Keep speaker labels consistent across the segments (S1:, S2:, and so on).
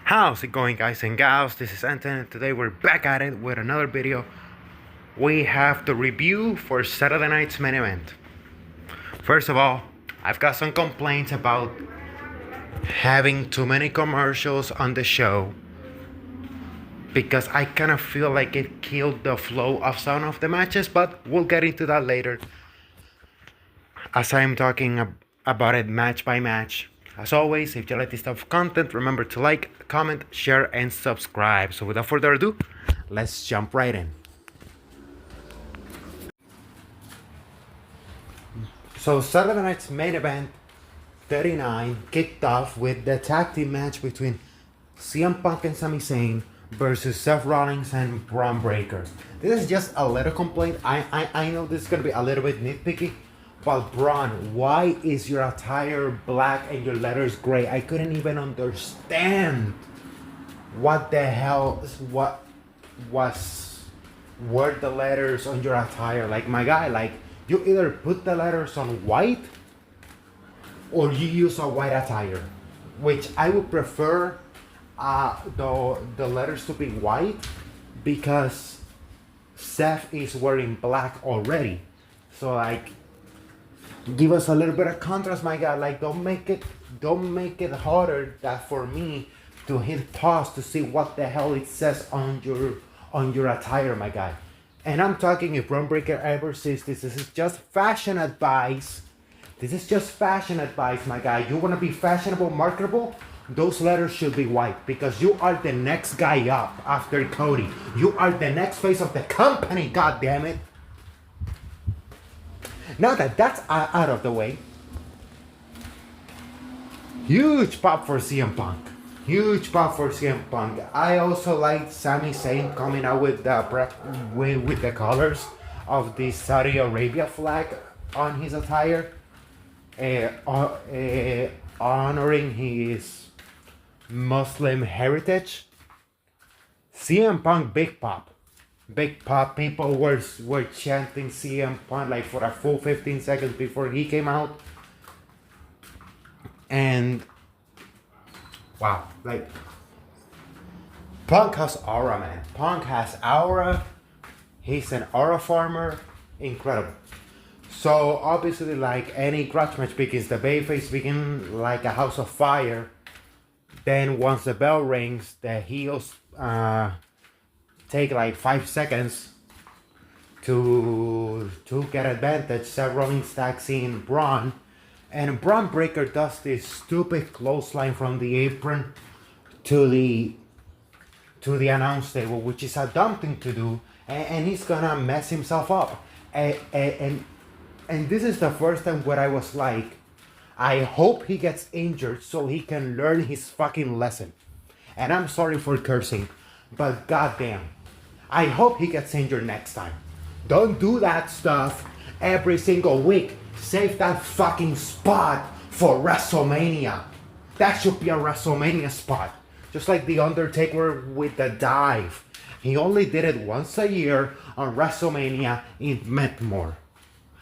S1: How's it going, guys and gals? This is Anton and today we're back at it with another video. We have the review for Saturday night's main event. First of all, I've got some complaints about having too many commercials on the show because I kind of feel like it killed the flow of some of the matches, but we'll get into that later as I'm talking about it match by match. As always, if you like this type of content, remember to like, comment, share, and subscribe. So without further ado, let's jump right in. So Saturday night's main event 39 kicked off with the tag team match between CM Punk and Sami Zayn versus Seth Rollins and Braun Breaker. This is just a little complaint. I know this is going to be a little bit nitpicky. But Braun, why is your attire black and your letters gray? I couldn't even understand what the hell, were the letters on your attire. Like, my guy, like, you either put the letters on white or you use a white attire, which I would prefer the letters to be white because Seth is wearing black already. So, like, give us a little bit of contrast, my guy. Like, don't make it harder that for me to hit pause to see what the hell it says on your attire, my guy. And I'm talking, if Braun Breaker ever sees this, this is just fashion advice. This is just fashion advice, my guy. You want to be fashionable, marketable? Those letters should be white because you are the next guy up after Cody. You are the next face of the company, god damn it. Now that that's out of the way, huge pop for CM Punk. Huge pop for CM Punk. I also like Sami Zayn coming out with the colors of the Saudi Arabia flag on his attire, honoring his Muslim heritage. CM Punk, big pop. Big pop. People were chanting CM Punk like for a full 15 seconds before he came out. And wow, like, Punk has aura, man. Punk has aura. He's an aura farmer. Incredible. So obviously, like any grudge match begins, the babyface begin like a house of fire. Then once the bell rings, the heels take like 5 seconds to get advantage. Seth Rollins tags in Braun, and Braun Breaker does this stupid clothesline from the apron to the announce table, which is a dumb thing to do, and he's gonna mess himself up. And this is the first time where I was like, I hope he gets injured so he can learn his fucking lesson. And I'm sorry for cursing, but goddamn, I hope he gets injured next time. Don't do that stuff every single week. Save that fucking spot for WrestleMania. That should be a WrestleMania spot. Just like The Undertaker with the dive. He only did it once a year on WrestleMania. It meant more.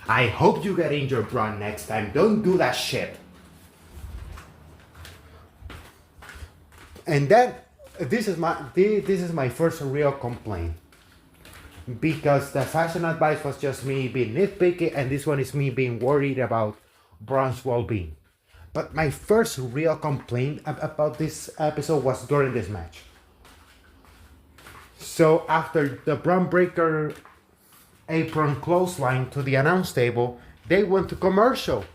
S1: I hope you get injured, Braun, next time. Don't do that shit. And then this is my first real complaint, because the fashion advice was just me being nitpicky, and this one is me being worried about Braun's well-being. But my first real complaint about this episode was during this match. So after the Braun Breaker apron clothesline to the announce table, they went to commercial.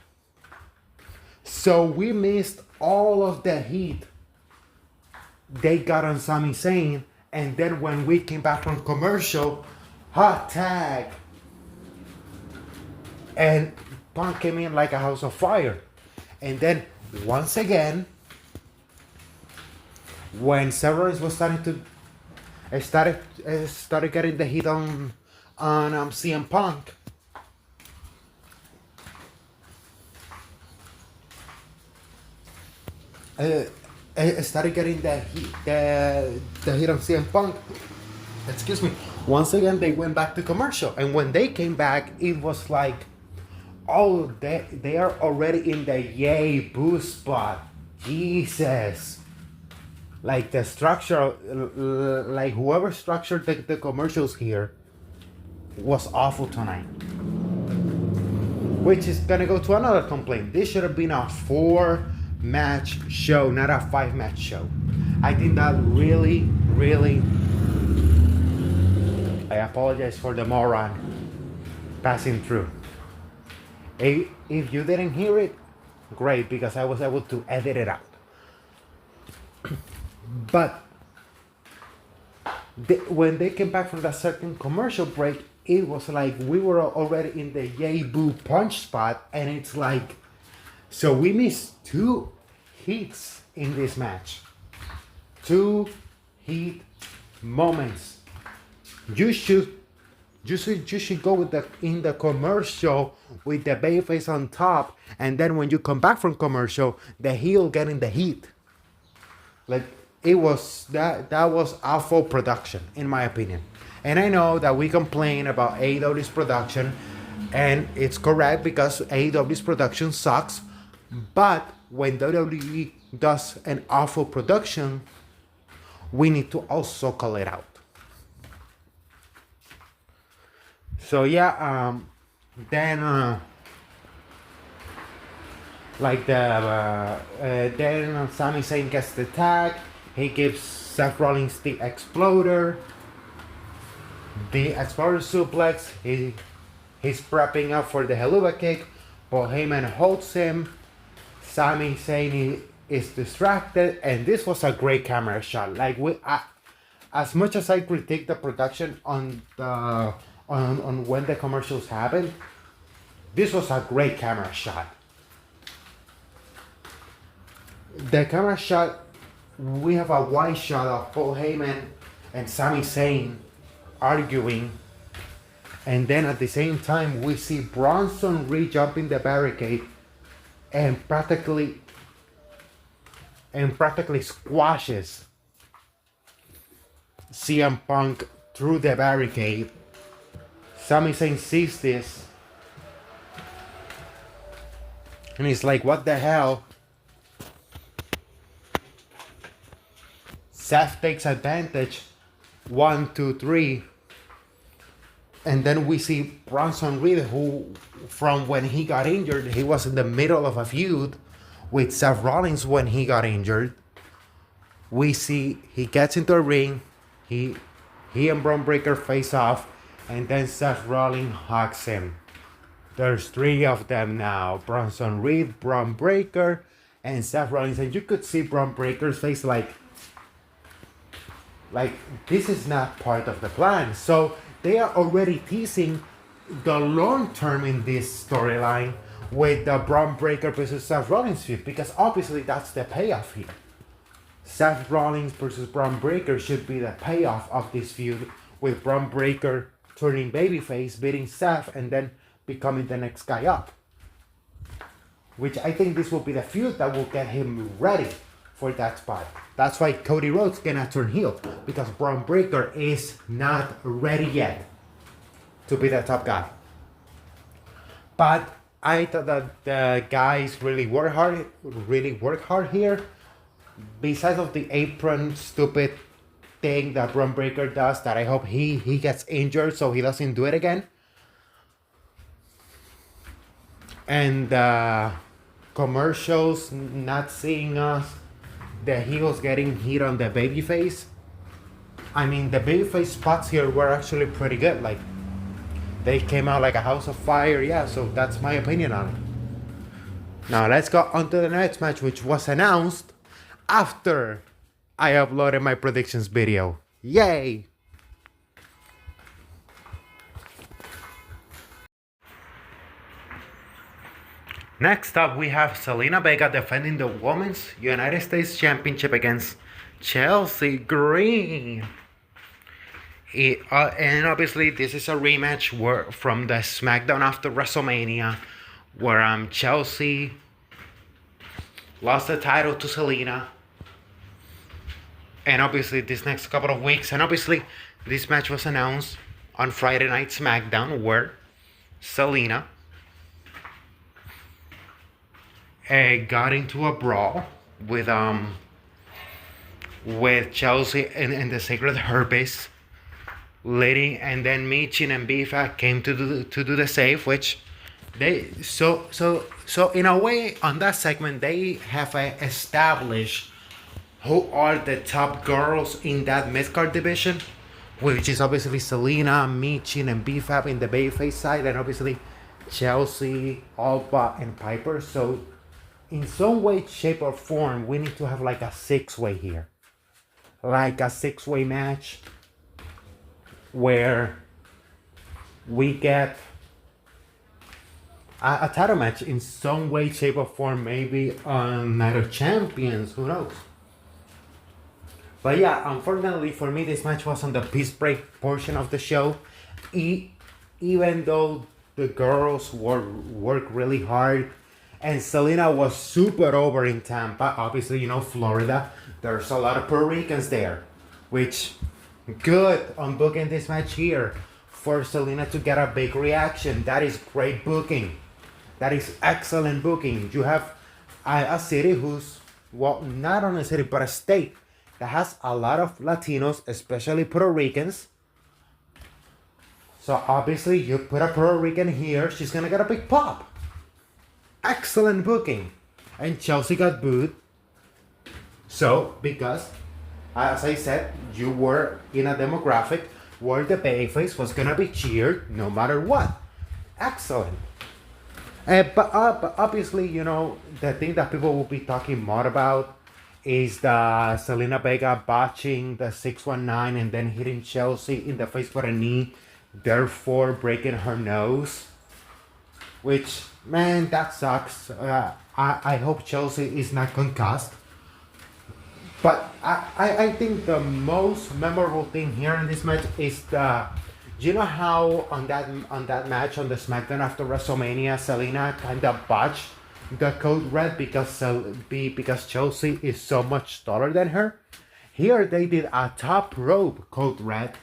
S1: So we missed all of the heat they got on Sami Zayn, and then when we came back from commercial, hot tag, and Punk came in like a house of fire. And then once again, when Seth was started getting the heat on CM Punk, started getting the heat on CM Punk. Excuse me. Once again, they went back to commercial, and when they came back, it was like, oh, they are already in the yay boo spot. Jesus. Like the structure, like whoever structured the commercials here was awful tonight. Which is gonna go to another complaint. This should have been a 4-match show, not a 5-match show. I think that really, really. I apologize for the moron passing through. If you didn't hear it, great, because I was able to edit it out. But when they came back from that certain commercial break, it was like we were already in the yay boo punch spot, and it's like, so we missed 2 heats in this match. 2 heat moments. You should go with in the commercial with the babyface on top, and then when you come back from commercial, the heel getting the heat. Like, it was that was awful production, in my opinion. And I know that we complain about AEW's production, and it's correct because AEW's production sucks. But when WWE does an awful production, we need to also call it out. So yeah, then then Sami Zayn gets the tag. He gives Seth Rollins the Exploder. The Exploder suplex. He's prepping up for the Helluva Kick. Paul Heyman holds him. Sami Zayn is distracted, and this was a great camera shot. Like, as much as I critique the production on when the commercials happen, this was a great camera shot. The camera shot, we have a wide shot of Paul Heyman and Sami Zayn arguing, and then at the same time we see Bronson Reed jumping the barricade and practically squashes CM Punk through the barricade. Sami Zayn sees this and he's like, what the hell? Seth takes advantage. 1, 2, 3. And then we see Bronson Reed, who from when he got injured, he was in the middle of a feud with Seth Rollins when he got injured. We see he gets into a ring. He and Braun Breaker face off, and then Seth Rollins hugs him. There's 3 of them now: Bronson Reed, Braun Breaker, and Seth Rollins. And you could see Braun Breaker's face like this is not part of the plan. So they are already teasing the long term in this storyline with the Braun Breaker versus Seth Rollins feud, because obviously that's the payoff here. Seth Rollins versus Braun Breaker should be the payoff of this feud, with Braun Breaker turning babyface, beating Seth, and then becoming the next guy up. Which I think this will be the feud that will get him ready for that spot. That's why Cody Rhodes cannot turn heel, because Braun Breaker is not ready yet to be the top guy. But I thought that the guys really work hard here. Besides of the apron stupid thing that Braun Breaker does, that I hope he gets injured so he doesn't do it again. And commercials not seeing us, the heels getting heat on the babyface. I mean, the babyface spots here were actually pretty good. Like, they came out like a house of fire. Yeah, so that's my opinion on it. Now let's go on to the next match, which was announced after I uploaded my predictions video. Yay! Next up, we have Zelina Vega defending the Women's United States Championship against Chelsea Green. And obviously, this is a rematch from the SmackDown after WrestleMania, where Chelsea lost the title to Zelina. And obviously, this next couple of weeks, and obviously, this match was announced on Friday Night SmackDown, where Zelina got into a brawl with with Chelsea and the Sacred Herpes leading, and then Michin and Bifa came to do the save, which they so in a way on that segment they have established who are the top girls in that mid card division, which is obviously Selena, Michin, and Bfab in the babyface side, and obviously Chelsea, Alba, and Piper. So, in some way, shape, or form, we need to have like a six-way here, like a six-way match where we get a title match in some way, shape, or form, maybe on Night of Champions. Who knows? But yeah, unfortunately for me, this match was on the peace break portion of the show. Even though the girls worked really hard, and Selena was super over in Tampa. Obviously, Florida. There's a lot of Puerto Ricans there, which good on booking this match here for Selena to get a big reaction. That is great booking. That is excellent booking. You have a city who's, well, not only a city, but a state that has a lot of Latinos, especially Puerto Ricans. So obviously you put a Puerto Rican here, she's gonna get a big pop. Excellent booking. And Chelsea got booed. So, because, as I said, you were in a demographic where the babyface was gonna be cheered no matter what. Excellent. But obviously, the thing that people will be talking more about is the Selena Vega botching the 619 and then hitting Chelsea in the face with a knee, therefore breaking her nose. Which, man, that sucks. I hope Chelsea is not concussed. But I think the most memorable thing here in this match is you know how on that match on the SmackDown after WrestleMania, Selena kind of botched the code red because Chelsea is so much taller than her. Here they did a top rope code red,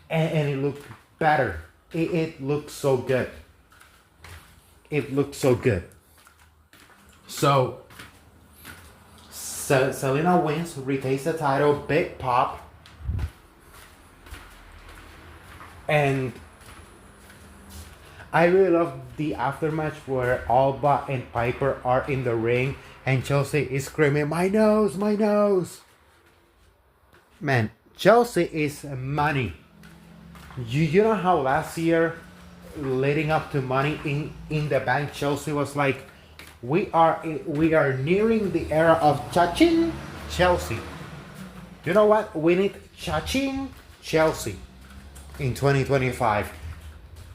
S1: and it looked better. It looked so good. It looked so good. So Selena wins, retains the title, big pop. And I really love the aftermatch where Alba and Piper are in the ring and Chelsea is screaming, "My nose, my nose!" Man, Chelsea is money. You know how last year, leading up to Money in the Bank, Chelsea was like, we are nearing the era of cha-ching Chelsea. You know what? We need cha-ching Chelsea in 2025.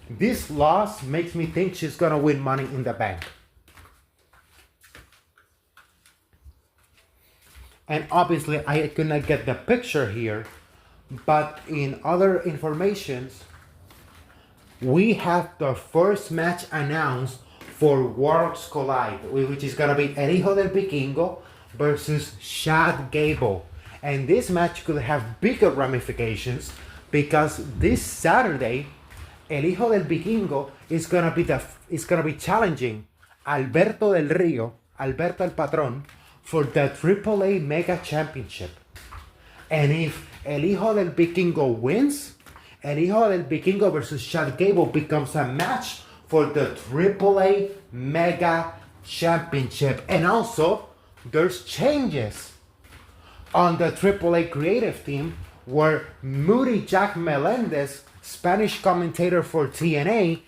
S1: This loss makes me think she's gonna win Money in the Bank. And obviously I could not get the picture here, but in other informations, we have the first match announced for Worlds Collide, which is gonna be El Hijo del Vikingo versus Chad Gable. And this match could have bigger ramifications because this Saturday, El Hijo del Vikingo is gonna be challenging Alberto del Rio, Alberto el Patron, for the AAA Mega Championship. And if El Hijo del Vikingo wins, El Hijo del Vikingo versus Chad Gable becomes a match for the AAA Mega Championship. And also, there's changes on the AAA creative team where Moody Jack Melendez, Spanish commentator for TNA,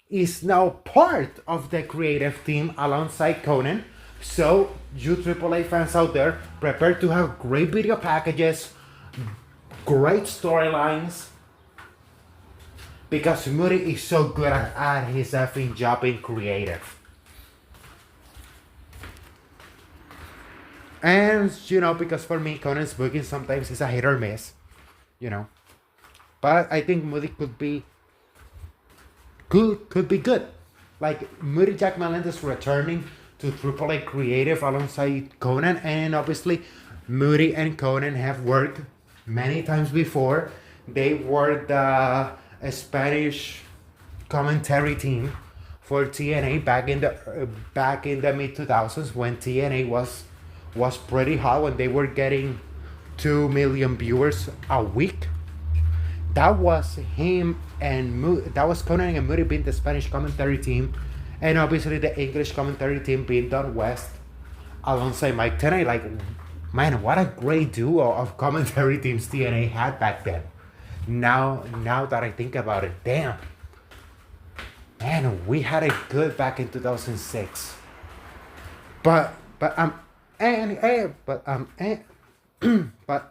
S1: is now part of the creative team alongside Conan. So, you AAA fans out there, prepare to have great video packages, great storylines, because Moody is so good at his effing job in creative. And, because for me, Conan's booking sometimes is a hit or miss, But I think Moody could be good. Like, Moody Jack Melendez returning to AAA Creative alongside Conan, and obviously, Moody and Conan have worked many times before. They were the Spanish commentary team for TNA back in the mid 2000s when TNA was pretty hot, when they were getting 2 million viewers a week. That was him and that was Conan and Moody being the Spanish commentary team, and obviously the English commentary team being Don West alongside Mike Tenay. Like, man, what a great duo of commentary teams TNA had back then. Now that I think about it, damn, man, we had it good back in 2006. But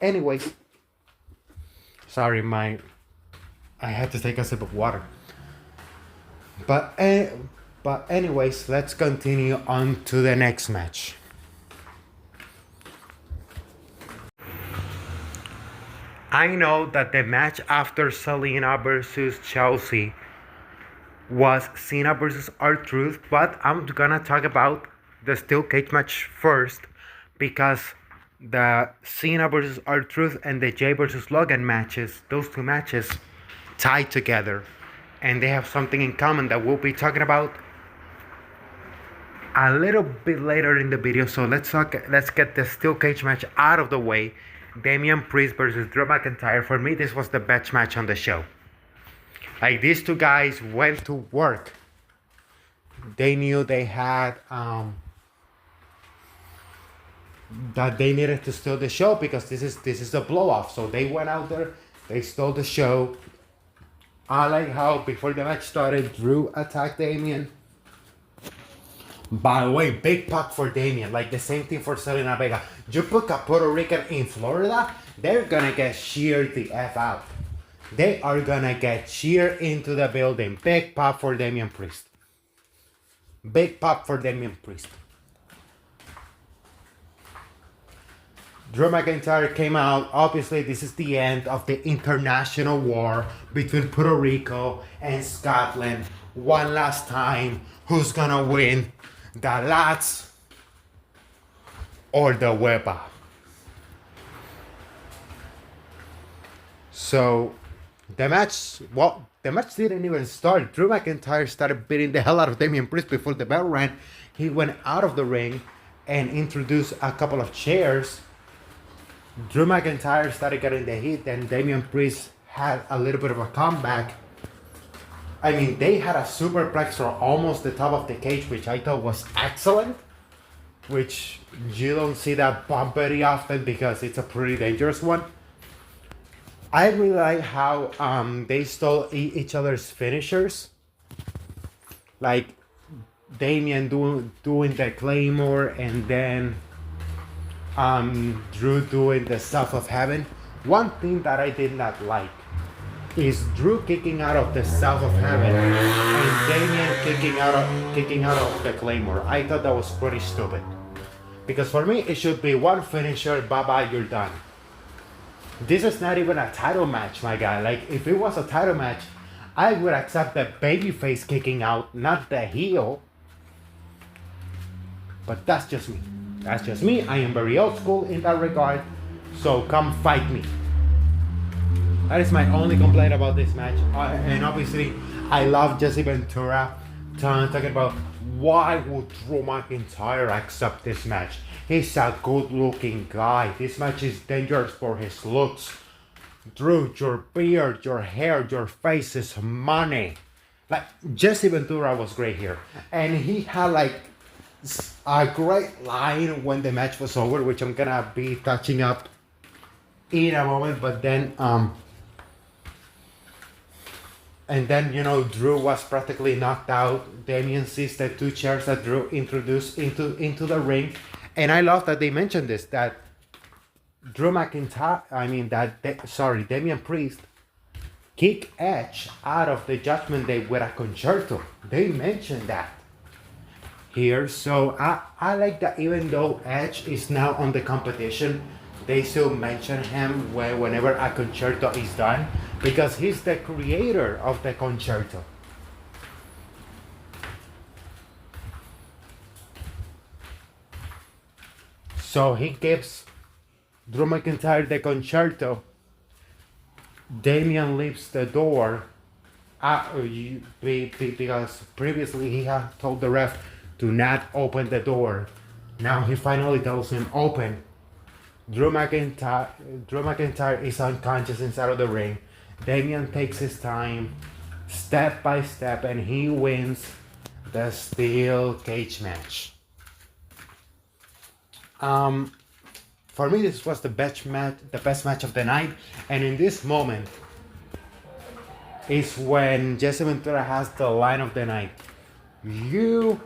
S1: anyways, sorry, I had to take a sip of water. But anyways, let's continue on to the next match. I know that the match after Selena versus Chelsea was Cena versus R-Truth, but I'm gonna talk about the steel cage match first, because the Cena versus R-Truth and the Jay versus Logan matches, those two matches tie together, and they have something in common that we'll be talking about a little bit later in the video. So let's get the steel cage match out of the way. Damian Priest versus Drew McIntyre. For me, this was the best match on the show. Like, these two guys went to work. They knew they had that they needed to steal the show, because this is a blow off. So they went out there, they stole the show. I like how before the match started, Drew attacked Damian. By the way, big pop for Damian. Like the same thing for Selena Vega. You put a Puerto Rican in Florida, they're gonna get sheared the F out. They are gonna get sheared into the building. Big pop for Damian Priest. Big pop for Damian Priest. Drew McIntyre came out. Obviously, this is the end of the international war between Puerto Rico and Scotland. One last time, who's gonna win? The lads or the Weber? So the match didn't even start. Drew McIntyre started beating the hell out of Damian Priest before the bell rang. He went out of the ring and introduced a couple of chairs. Drew McIntyre started getting the heat, and Damian Priest had a little bit of a comeback. I mean, they had a superplex from almost the top of the cage, which I thought was excellent. Which you don't see that bump very often, because it's a pretty dangerous one. I really like how they stole each other's finishers. Like Damian doing the Claymore, and then Drew doing the Stuff of Heaven. One thing that I did not like is Drew kicking out of the South of Heaven and Damian kicking out of the Claymore. I thought that was pretty stupid. Because for me, it should be one finisher, bye-bye, you're done. This is not even a title match, my guy. Like, if it was a title match, I would accept the babyface kicking out, not the heel. But that's just me. That's just me. I am very old school in that regard. So come fight me. That is my only complaint about this match. And obviously, I love Jesse Ventura talking about why would Drew McIntyre accept this match. He's a good-looking guy. This match is dangerous for his looks. Drew, your beard, your hair, your face is money. Like, Jesse Ventura was great here. And he had like a great line when the match was over, which I'm gonna be touching up in a moment. But then and then, you know, Drew was practically knocked out. Damian sees the two chairs that Drew introduced into the ring. And I love that they mentioned this, that Damian Priest kicked Edge out of the Judgment Day with a concerto. They mentioned that here. So I like that even though Edge is now on the competition, they still mention him whenever a concerto is done, because he's the creator of the concerto. So he gives Drew McIntyre the concerto. Damian leaves the door because previously he had told the ref to not open the door. Now he finally tells him open. Drew McIntyre, Drew McIntyre is unconscious inside of the ring. Damian takes his time, step by step, and he wins the steel cage match. For me, this was the best match of the night, and in this moment is when Jesse Ventura has the line of the night. You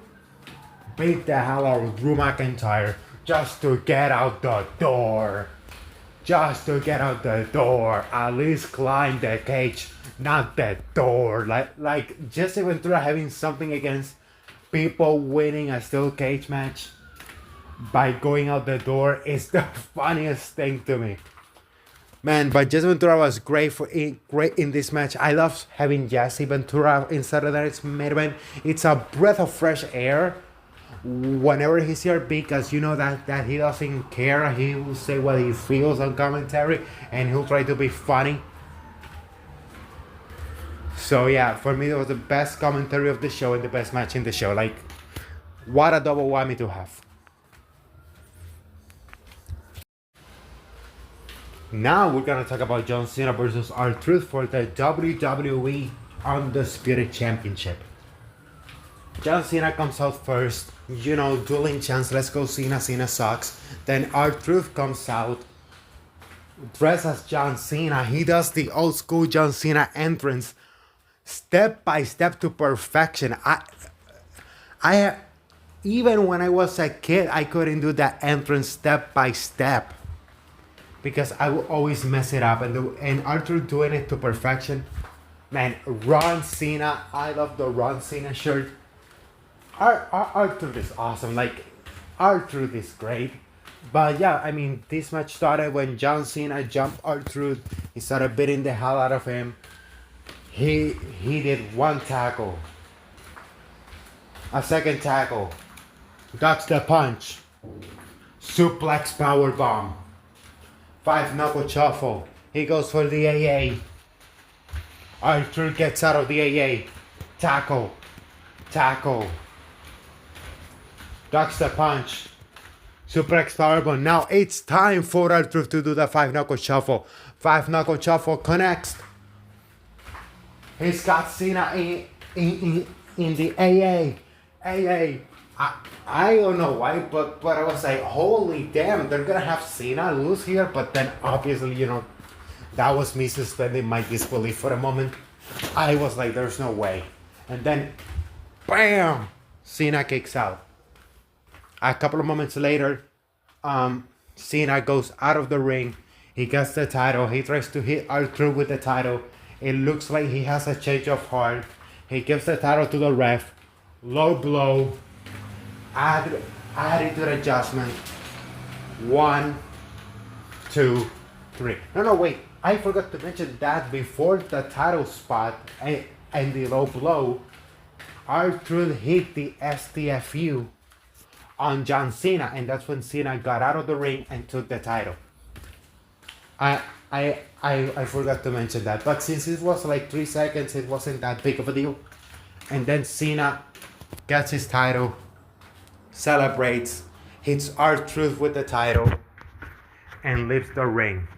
S1: beat the hell out of Drew McIntyre just to get out the door. Just to get out the door. At least climb the cage, not the door. Like Jesse Ventura having something against people winning a steel cage match by going out the door is the funniest thing to me. Man, but Jesse Ventura was great in this match. I love having Jesse Ventura inside of that main event. It's a breath of fresh air whenever he's here because you know that he doesn't care. He will say what he feels on commentary and he'll try to be funny. So yeah, for me it was the best commentary of the show and the best match in the show. Like, what a double whammy to have. Now we're gonna talk about John Cena versus R-Truth for the WWE Undisputed Championship. John Cena comes out first, you know, dueling chants, let's go Cena, Cena sucks. Then R-Truth comes out, dressed as John Cena. He does the old school John Cena entrance, step by step to perfection. I even when I was a kid, I couldn't do that entrance step by step because I would always mess it up. And R-Truth doing it to perfection. Man, Ron Cena, I love the Ron Cena shirt. R-Truth is awesome. Like, R-Truth is great. But yeah, I mean, this match started when John Cena jumped R-Truth. He started beating the hell out of him. He did one tackle. A second tackle. Ducks the punch. Suplex powerbomb. 5 knuckle shuffle. He goes for the AA. R-Truth gets out of the AA. Tackle. Tackle. Ducks the punch. Suplex powerbomb. Now it's time for R-Truth to do the 5 knuckle shuffle. 5 knuckle shuffle connects. He's got Cena in the AA. AA. I don't know why, but I was like, holy damn, they're gonna have Cena lose here. But then obviously, you know, that was me suspending my disbelief for a moment. I was like, there's no way. And then, bam, Cena kicks out. A couple of moments later, Cena goes out of the ring. He gets the title. He tries to hit R-Truth with the title. It looks like he has a change of heart. He gives the title to the ref. Low blow. Attitude adjustment. 1, 2, 3. No, wait. I forgot to mention that before the title spot and the low blow, R-Truth hit the STFU on John Cena, and that's when Cena got out of the ring and took the title. I forgot to mention that, but since it was like 3 seconds, it wasn't that big of a deal. And then Cena gets his title, celebrates, hits R-Truth with the title, and leaves the ring.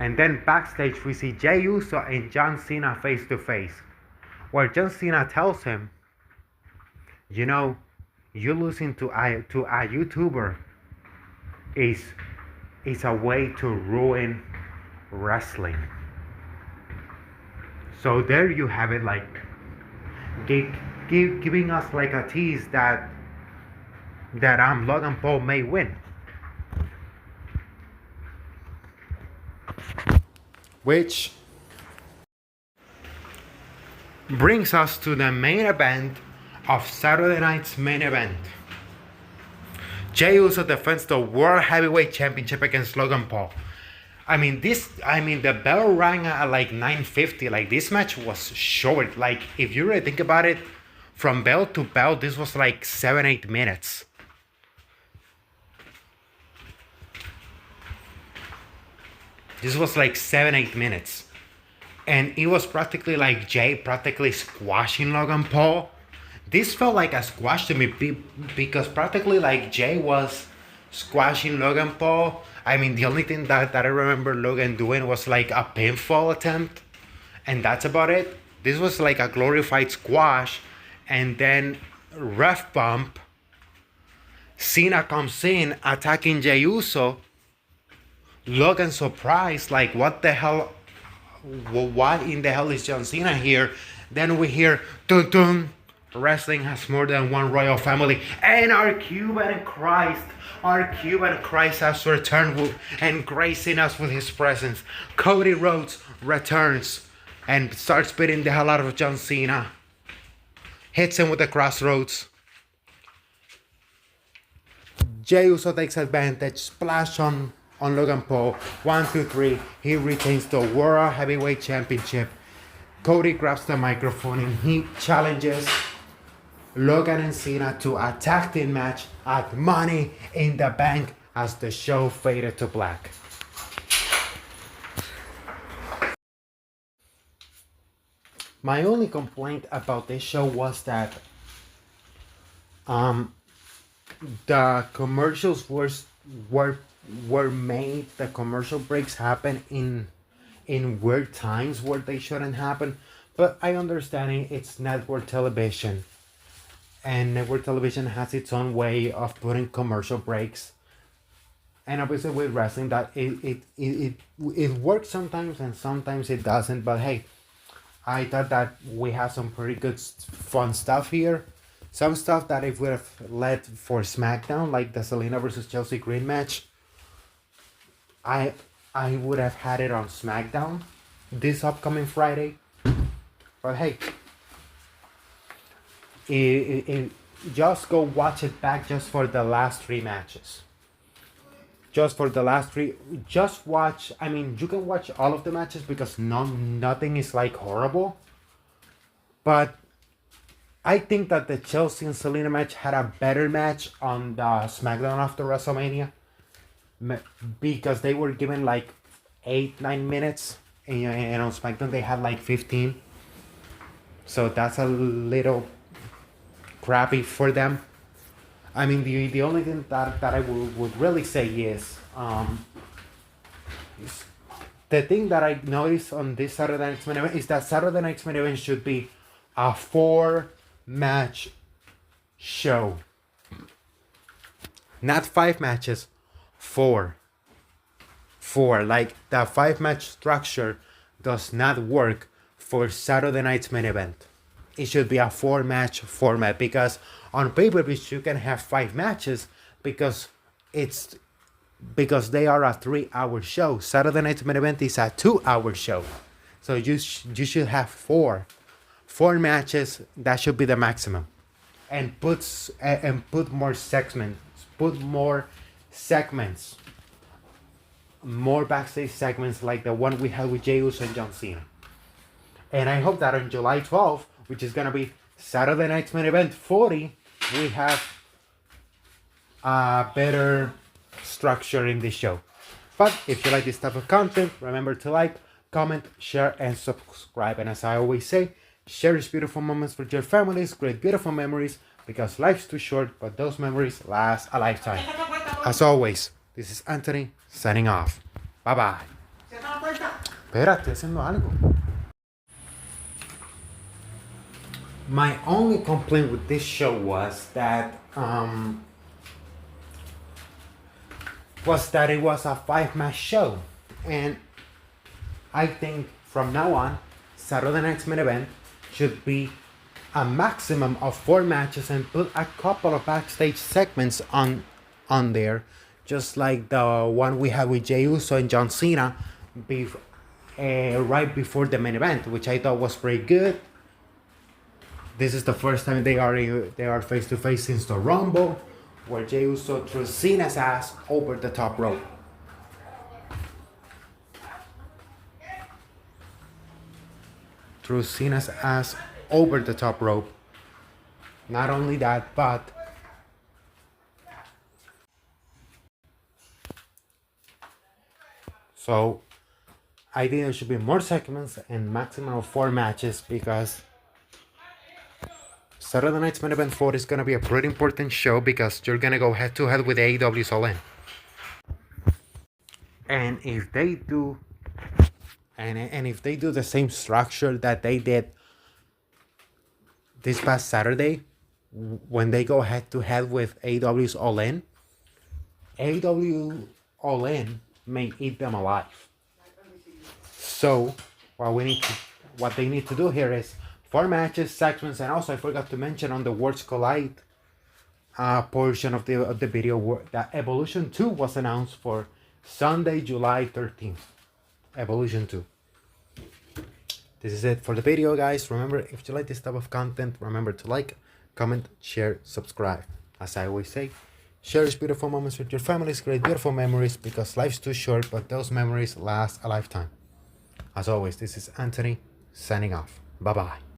S1: And then backstage we see Jey Uso and John Cena face to face, where John Cena tells him, you know, you losing to a YouTuber is a way to ruin wrestling. So there you have it, like giving us like a tease that Logan Paul may win. Which brings us to the main event of Saturday night's main event. Jey Uso defends the World Heavyweight Championship against Logan Paul. I mean, the bell rang at like 9:50. Like, this match was short. Like, if you really think about it, from bell to bell, this was like 7-8 minutes. This was like 7-8 minutes. And it was practically like Jey practically squashing Logan Paul. This felt like a squash to me because practically like Jey was squashing Logan Paul. I mean, the only thing that I remember Logan doing was like a pinfall attempt, and that's about it. This was like a glorified squash, and then ref bump. Cena comes in attacking Jey Uso. Logan surprised, like, what the hell? What in the hell is John Cena here? Then we hear dun dun. Wrestling has more than one royal family, and our Cuban Christ has returned and gracing us with his presence. Cody Rhodes returns and starts beating the hell out of John Cena. Hits him with the crossroads. Jey Uso takes advantage, splash on Logan Paul. 1, 2, 3. He retains the World Heavyweight Championship. Cody grabs the microphone and he challenges Logan and Cena to a tag team match at Money in the Bank as the show faded to black. My only complaint about this show was that the commercials were made. The commercial breaks happen in weird times where they shouldn't happen. But I understand it's network television, and network television has its own way of putting commercial breaks. And obviously with wrestling, that it works sometimes and sometimes it doesn't. But hey, I thought that we have some pretty good fun stuff here. Some stuff that if we have led for SmackDown, like the Selena versus Chelsea Green match, I would have had it on SmackDown this upcoming Friday. But hey, just go watch it back just for the last 3 matches. Just for the last 3, just watch. I mean, you can watch all of the matches because nothing is like horrible. But I think that the Chelsea and Selena match had a better match on the SmackDown after WrestleMania, because they were given like 8-9 minutes, and on SmackDown they had like 15. So that's a little crappy for them. I mean, the only thing that I would really say is the thing that I noticed on this Saturday Night's Main Event is that Saturday Night's Main Event should be a 4-match show. Not 5 matches, 4. Like, the 5-match structure does not work for Saturday Night's Main Event. It should be a 4-match format, because on pay-per-views you can have 5 matches because they are a 3-hour show. Saturday Night's Main Event is a 2-hour show, so you should have 4 matches. That should be the maximum, and put more segments, more backstage segments like the one we had with Jey Uso and John Cena. And I hope that on July 12th, which is gonna be Saturday Night's Main Event 40, we have a better structure in this show. But if you like this type of content, remember to like, comment, share, and subscribe. And as I always say, share these beautiful moments with your families, create beautiful memories, because life's too short, but those memories last a lifetime. As always, this is Anthony, signing off. Bye-bye. Espérate, haciendo algo. My only complaint with this show was that it was a 5-match show, and I think from now on, Saturday Night's Main Event should be a maximum of 4 matches, and put a couple of backstage segments on there, just like the one we had with Jey Uso and John Cena right before the main event, which I thought was pretty good. This is the first time they are face to face since the Rumble, where Jey Uso threw Cena's ass over the top rope. Not only that, but so I think there should be more segments and maximum of 4 matches, because Saturday Night's Main Event 4 is going to be a pretty important show because you're going to go head to head with AEW's All In. And if they do, and if they do the same structure that they did this past Saturday, when they go head to head with AEW's All In, AEW All In may eat them alive. So what they need to do here is 4 matches, segments, and also I forgot to mention on the Worlds Collide portion of the video that Evolution 2 was announced for Sunday, July 13th. Evolution 2. This is it for the video, guys. Remember, if you like this type of content, remember to like, comment, share, subscribe. As I always say, share these beautiful moments with your families, create beautiful memories, because life's too short, but those memories last a lifetime. As always, this is Anthony signing off. Bye-bye.